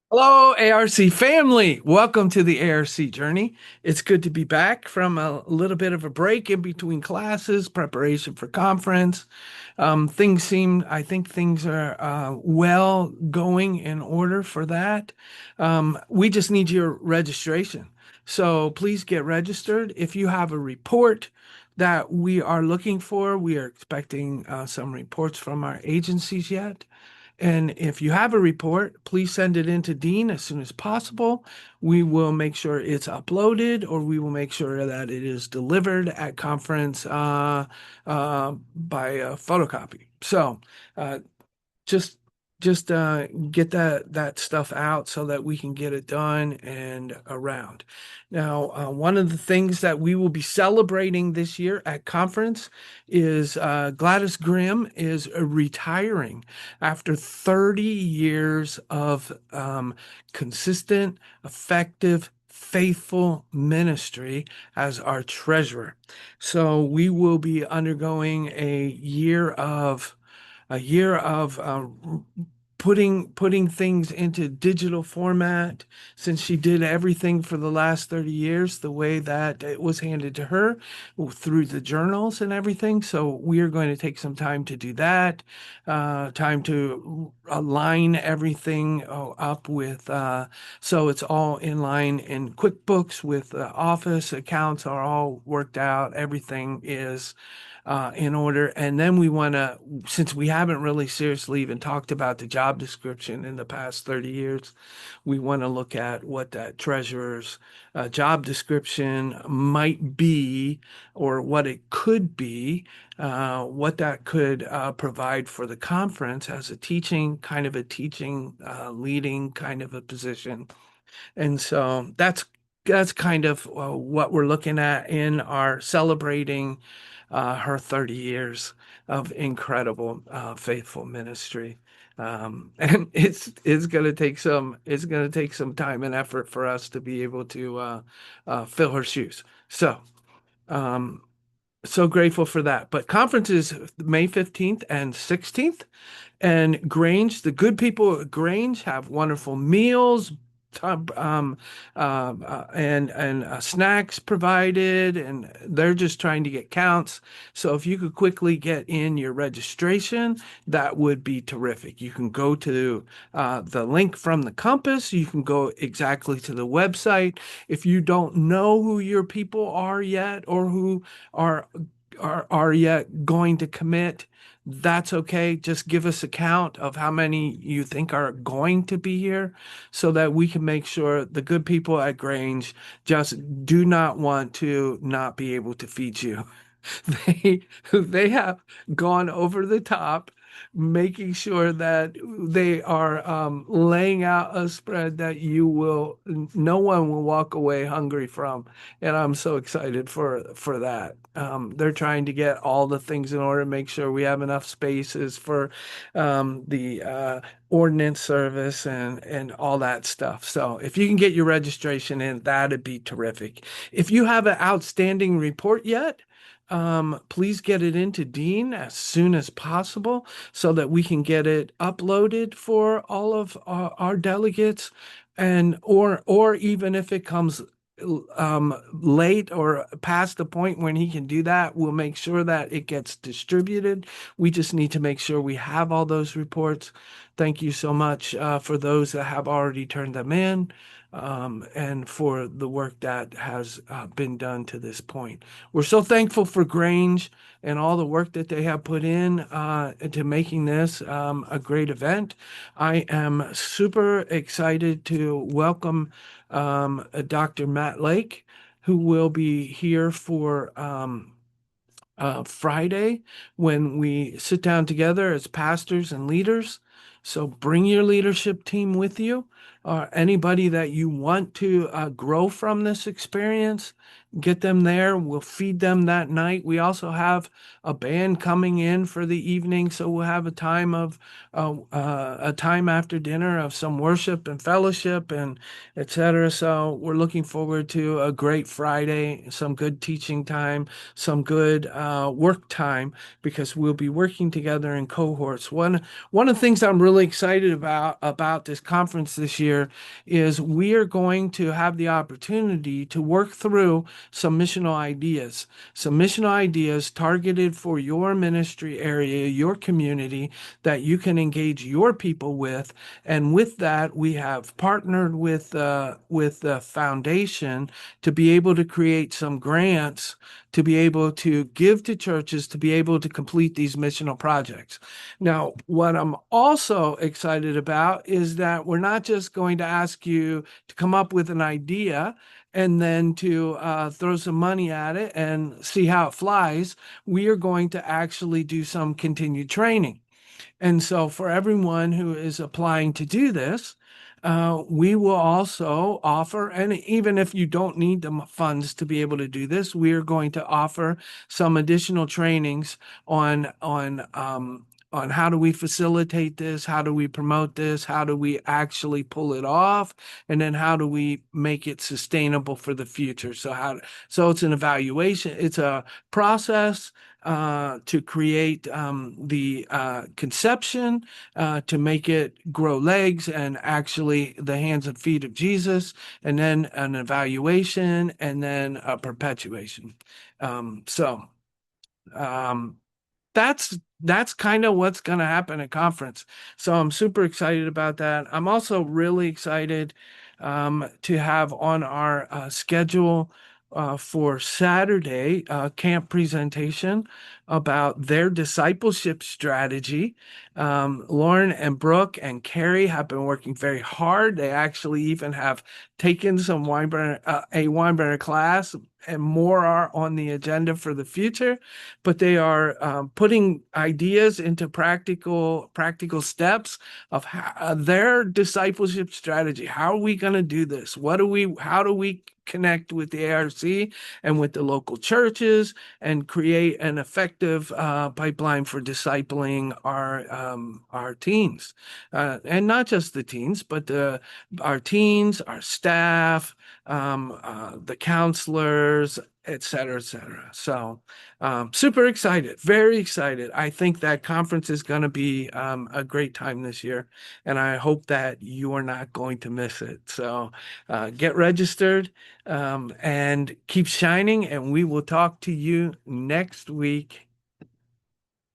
Hello, ARC family. Welcome to the ARC journey. It's good to be back from a little bit of a break in between classes, preparation for conference. I think things are well going in order for that. We just need your registration. So please get registered. If you have a report that we are looking for, we are expecting some reports from our agencies yet. And if you have a report, please send it in to Dean as soon as possible. We will make sure it's uploaded, or we will make sure that it is delivered at conference by photocopy. So uh, just get that stuff out so that we can get it done and around. Now, one of the things that we will be celebrating this year at conference is Gladys Grimm is retiring after 30 years of consistent, effective, faithful ministry as our treasurer. So we will be undergoing a year of putting things into digital format, since she did everything for the last 30 years the way that it was handed to her through the journals and everything. So we are going to take some time to do that, time to align everything up with so it's all in line in QuickBooks with Office accounts are all worked out. Everything is in order. And then we want to, since we haven't really seriously even talked about the job description in the past 30 years, we want to look at what that treasurer's job description might be, or what it could be, what that could provide for the conference as a teaching, leading kind of a position. And so that's kind of what we're looking at in our celebrating her 30 years of incredible faithful ministry. And it's going to take some time and effort for us to be able to fill her shoes. So um, so grateful for that. But conference is May 15th and 16th. And Grange, the good people at Grange have wonderful meals, and snacks provided, and they're just trying to get counts. So if you could quickly get in your registration, that would be terrific. You can go to the link from the Compass. You can go exactly to the website. If you don't know who your people are yet, or who are are yet going to commit, that's okay. Just give us a count of how many you think are going to be here so that we can make sure the good people at Grange just do not want to not be able to feed you. They they have gone over the top, making sure that they are laying out a spread that no one will walk away hungry from, and I'm so excited for that. They're trying to get all the things in order, make sure we have enough spaces for the ordinance service and all that stuff. So if you can get your registration in, that'd be terrific. If you have an outstanding report yet, please get it into Dean as soon as possible so that we can get it uploaded for all of our delegates, and or even if it comes late or past the point when he can do that, we'll make sure that it gets distributed. We just need to make sure we have all those reports. Thank you so much for those that have already turned them in, and for the work that has been done to this point. We're so thankful for Grange and all the work that they have put in into making this a great event. I am super excited to welcome Dr. Matt Lake, who will be here for Friday when we sit down together as pastors and leaders. So bring your leadership team with you, or anybody that you want to grow from this experience. get them there. We'll feed them that night. We also have a band coming in for the evening, so we'll have a time after dinner of some worship and fellowship and etc. So we're looking forward to a great Friday, some good teaching time, some good work time, because we'll be working together in cohorts. One of the things I'm really excited about this conference this year is we are going to have the opportunity to work through some missional ideas targeted for your ministry area, your community, that you can engage your people with. And with that, we have partnered with the foundation to be able to create some grants to be able to give to churches to be able to complete these missional projects. Now, what I'm also excited about is that we're not just going to ask you to come up with an idea and then to throw some money at it and see how it flies. We are going to actually do some continued training. And so, for everyone who is applying to do this, we will also offer, and even if you don't need the funds to be able to do this, we are going to offer some additional trainings on how do we facilitate this, how do we promote this, how do we actually pull it off, and then how do we make it sustainable for the future. So it's an evaluation, it's a process to create the conception, to make it grow legs and actually the hands and feet of Jesus, and then an evaluation, and then a perpetuation. Um, so um, that's kind of what's going to happen at conference. So I'm super excited about that. I'm also really excited to have on our schedule for Saturday camp presentation about their discipleship strategy. Lauren and Brooke and Carrie have been working very hard. They actually even have taken some a Weinbrenner class, and more are on the agenda for the future. But they are putting ideas into practical steps of their discipleship strategy. How are we going to do this? How do we connect with the ARC and with the local churches and create an effective pipeline for discipling our teens, and not just the teens, but our teens, our staff, the counselors, et cetera, et cetera. So super excited, very excited. I think that conference is going to be a great time this year, and I hope that you are not going to miss it. So get registered and keep shining, and we will talk to you next week.